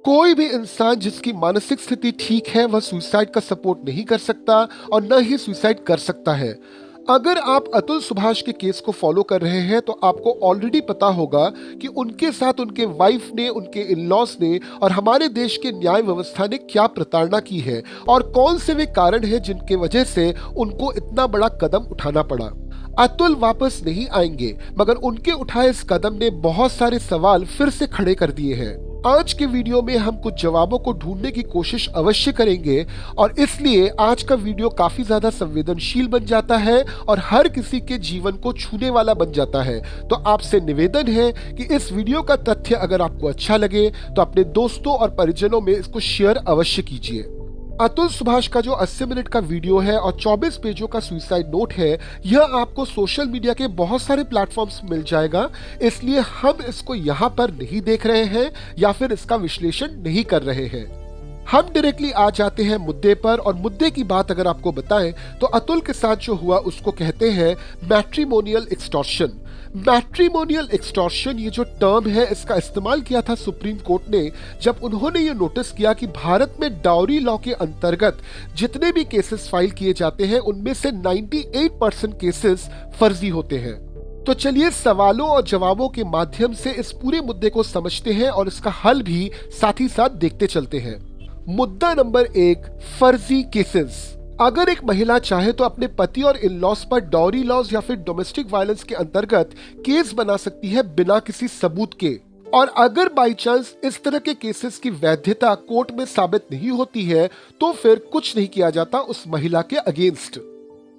कोई भी इंसान जिसकी मानसिक स्थिति ठीक है वह सुसाइड का सपोर्ट नहीं कर सकता और न ही सुसाइड कर सकता है। अगर आप अतुल सुभाष के केस को फॉलो कर रहे हैं तो आपको ऑलरेडी पता होगा कि उनके साथ उनके वाइफ ने, उनके इन-लॉज ने और हमारे देश के न्याय व्यवस्था ने क्या प्रताड़ना की है और कौन से वे कारण हैं जिनके वजह से उनको इतना बड़ा कदम उठाना पड़ा। अतुल वापस नहीं आएंगे, मगर उनके उठाए इस कदम ने बहुत सारे सवाल फिर से खड़े कर दिए हैं। आज के वीडियो में हम कुछ जवाबों को ढूंढने की कोशिश अवश्य करेंगे और इसलिए आज का वीडियो काफी ज्यादा संवेदनशील बन जाता है और हर किसी के जीवन को छूने वाला बन जाता है। तो आपसे निवेदन है कि इस वीडियो का तथ्य अगर आपको अच्छा लगे तो अपने दोस्तों और परिजनों में इसको शेयर अवश्य कीजिए। अतुल सुभाष का जो 80 मिनट का वीडियो है और 24 पेजों का सुसाइड नोट है, यह आपको सोशल मीडिया के बहुत सारे प्लेटफॉर्म्स मिल जाएगा, इसलिए हम इसको यहाँ पर नहीं देख रहे हैं या फिर इसका विश्लेषण नहीं कर रहे हैं। हम डायरेक्टली आ जाते हैं मुद्दे पर और मुद्दे की बात अगर आपको बताएं तो अतुल के साथ जो हुआ उसको कहते हैं मैट्रिमोनियल एक्सटॉर्शन। मैट्रिमोनियल एक्सटॉर्शन ये जो टर्म है इसका इस्तेमाल किया था सुप्रीम कोर्ट ने जब उन्होंने ये नोटिस किया कि भारत में डाउरी लॉ के अंतर्गत जितने भी केसेस फाइल किए जाते हैं उनमें से 98% केसेस फर्जी होते हैं। तो चलिए सवालों और जवाबों के माध्यम से इस पूरे मुद्दे को समझते हैं और इसका हल भी साथ ही साथ देखते चलते हैं। मुद्दा नंबर 1, फर्जी केसेस। अगर एक महिला चाहे तो अपने पति और इन-लॉज पर डाउरी लॉज या फिर डोमेस्टिक वायलेंस के अंतर्गत केस बना सकती है बिना किसी सबूत के। और अगर बाई चांस इस तरह के केसेस की वैधता कोर्ट में साबित नहीं होती है तो फिर कुछ नहीं किया जाता उस महिला के अगेंस्ट।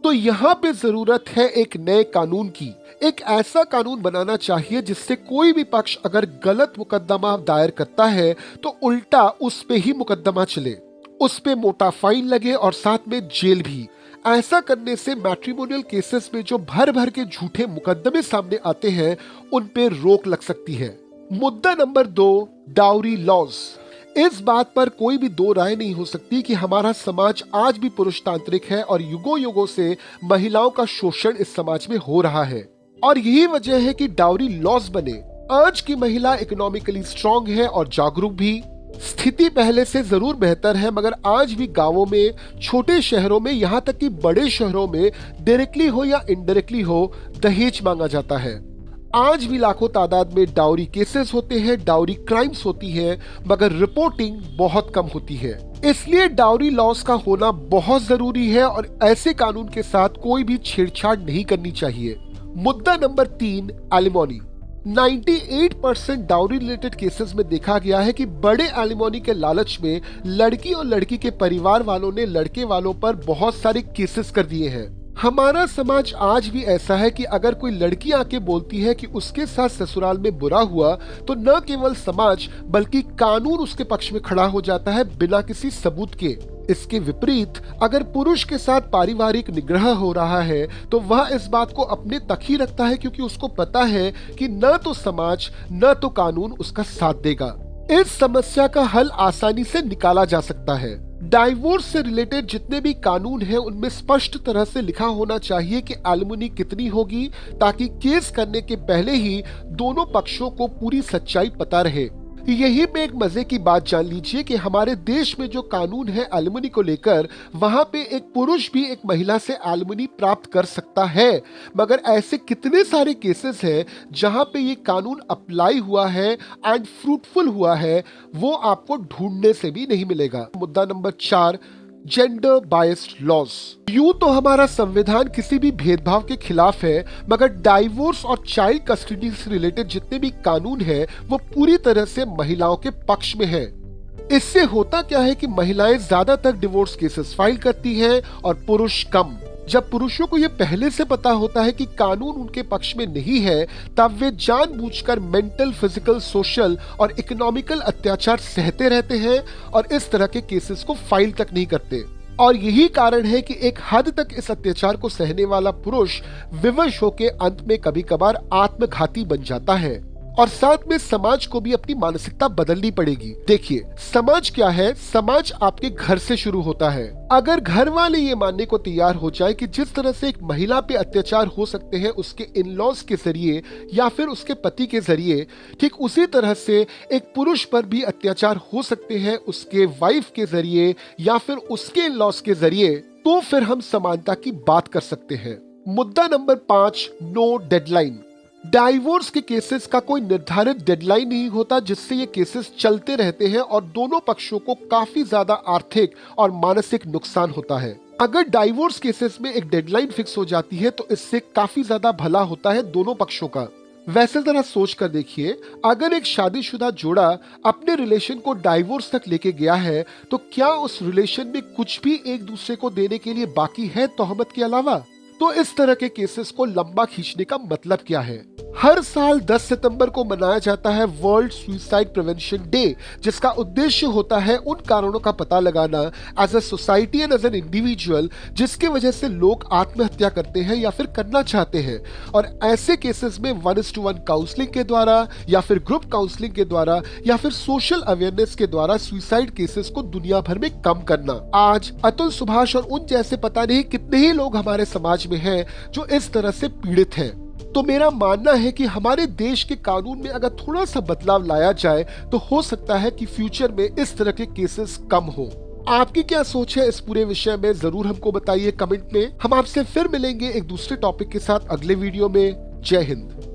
तो यहाँ पे जरूरत है एक नए कानून की। एक ऐसा कानून बनाना चाहिए जिससे कोई भी पक्ष अगर गलत मुकदमा दायर करता है तो उल्टा उस पे ही मुकदमा चले, उस पे मोटा फाइन लगे और साथ में जेल भी। ऐसा करने से मैट्रिमोनियल केसेस में जो भर भर के झूठे मुकदमे सामने आते हैं उन पे रोक लग सकती है। मुद्दा नंबर 2, डाउरी लॉज। इस बात पर कोई भी दो राय नहीं हो सकती कि हमारा समाज आज भी पुरुषतांत्रिक है और युगों युगों से महिलाओं का शोषण इस समाज में हो रहा है और यही वजह है कि डाउरी लॉज बने। आज की महिला इकोनॉमिकली स्ट्रांग है और जागरूक भी। स्थिति पहले से जरूर बेहतर है, मगर आज भी गांवों में, छोटे शहरों में, यहाँ तक कि बड़े शहरों में डायरेक्टली हो या इनडायरेक्टली हो दहेज मांगा जाता है। आज भी लाखों तादाद में डाउरी केसेस होते हैं, डाउरी क्राइम्स होती है, मगर रिपोर्टिंग बहुत कम होती है। इसलिए डाउरी लॉस का होना बहुत जरूरी है और ऐसे कानून के साथ कोई भी छेड़छाड़ नहीं करनी चाहिए। मुद्दा number 3, alimony. 98% dowry related cases में देखा गया है कि बड़े एलिमोनी के लालच में लड़की और लड़की के परिवार वालों ने लड़के वालों पर बहुत सारे केसेस कर दिए हैं। हमारा समाज आज भी ऐसा है कि अगर कोई लड़की आके बोलती है कि उसके साथ ससुराल में बुरा हुआ तो न केवल समाज बल्कि कानून उसके पक्ष में खड़ा हो जाता है बिना किसी सबूत के। इसके विपरीत अगर पुरुष के साथ पारिवारिक निग्रह हो रहा है तो वह इस बात को अपने तक ही रखता है क्योंकि उसको पता है कि न तो समाज न तो कानून उसका साथ देगा। इस समस्या का हल आसानी से निकाला जा सकता है। डाइवोर्स से रिलेटेड जितने भी कानून हैं उनमें स्पष्ट तरह से लिखा होना चाहिए कि एलिमनी कितनी होगी ताकि केस करने के पहले ही दोनों पक्षों को पूरी सच्चाई पता रहे। यही में एक मजे की बात जान लीजिए कि हमारे देश में जो कानून है एलिमनी को लेकर, वहां पे एक पुरुष भी एक महिला से एलिमनी प्राप्त कर सकता है, मगर ऐसे कितने सारे केसेस हैं जहां पे ये कानून अप्लाई हुआ है एंड फ्रूटफुल हुआ है, वो आपको ढूंढने से भी नहीं मिलेगा। मुद्दा नंबर 4, जेंडर बायस्ड लॉज। यूं तो हमारा संविधान किसी भी भेदभाव के खिलाफ है, मगर डाइवोर्स और चाइल्ड कस्टडी से रिलेटेड जितने भी कानून है वो पूरी तरह से महिलाओं के पक्ष में है। इससे होता क्या है कि महिलाएं ज्यादातर डिवोर्स केसेस फाइल करती हैं और पुरुष कम। जब पुरुषों को ये पहले से पता होता है कि कानून उनके पक्ष में नहीं है, तब वे जानबूझकर मेंटल, फिजिकल, सोशल और इकोनॉमिकल अत्याचार सहते रहते हैं और इस तरह के केसेस को फाइल तक नहीं करते। और यही कारण है कि एक हद तक इस अत्याचार को सहने वाला पुरुष विवश होकर अंत में कभी कभार आत्मघाती बन जाता है। और साथ में समाज को भी अपनी मानसिकता बदलनी पड़ेगी। देखिए, समाज क्या है? समाज आपके घर से शुरू होता है। अगर घर वाले ये मानने को तैयार हो जाए कि जिस तरह से एक महिला पे अत्याचार हो सकते हैं उसके इन लॉज के जरिए या फिर उसके पति के जरिए, ठीक उसी तरह से एक पुरुष पर भी अत्याचार हो सकते हैं उसके वाइफ के जरिए या फिर उसके इन लॉज के जरिए, तो फिर हम समानता की बात कर सकते हैं। मुद्दा नंबर 5, नो डेडलाइन। डाइवोर्स के केसेस का कोई निर्धारित डेडलाइन नहीं होता जिससे ये केसेस चलते रहते हैं और दोनों पक्षों को काफी ज्यादा आर्थिक और मानसिक नुकसान होता है। अगर डाइवोर्स केसेस में एक डेडलाइन फिक्स हो जाती है तो इससे काफी ज्यादा भला होता है दोनों पक्षों का। वैसे जरा सोच कर देखिए, अगर एक शादीशुदा जोड़ा अपने रिलेशन को डाइवोर्स तक लेके गया है तो क्या उस रिलेशन में कुछ भी एक दूसरे को देने के लिए बाकी है तोहमत के अलावा? तो इस तरह के केसेस को लंबा खींचने का मतलब क्या है? हर साल 10 सितंबर को मनाया जाता है वर्ल्ड सुसाइड प्रिवेंशन डे, जिसका उद्देश्य होता है उन कारणों का पता लगाना as a society and as an individual जिसके वजह से लोग आत्महत्या करते हैं या फिर करना चाहते हैं, और ऐसे केसेस में 1:1 काउंसलिंग के द्वारा या फिर ग्रुप काउंसलिंग के द्वारा या फिर सोशल अवेयरनेस के द्वारा सुसाइड केसेस को दुनिया भर में कम करना। आज अतुल सुभाष और उन जैसे पता नहीं कितने ही लोग हमारे समाज में हैं जो इस तरह से पीड़ित हैं। तो मेरा मानना है कि हमारे देश के कानून में अगर थोड़ा सा बदलाव लाया जाए तो हो सकता है कि फ्यूचर में इस तरह के केसेस कम हो। आपकी क्या सोच है इस पूरे विषय में? जरूर हमको बताइए कमेंट में। हम आपसे फिर मिलेंगे एक दूसरे टॉपिक के साथ अगले वीडियो में। जय हिंद।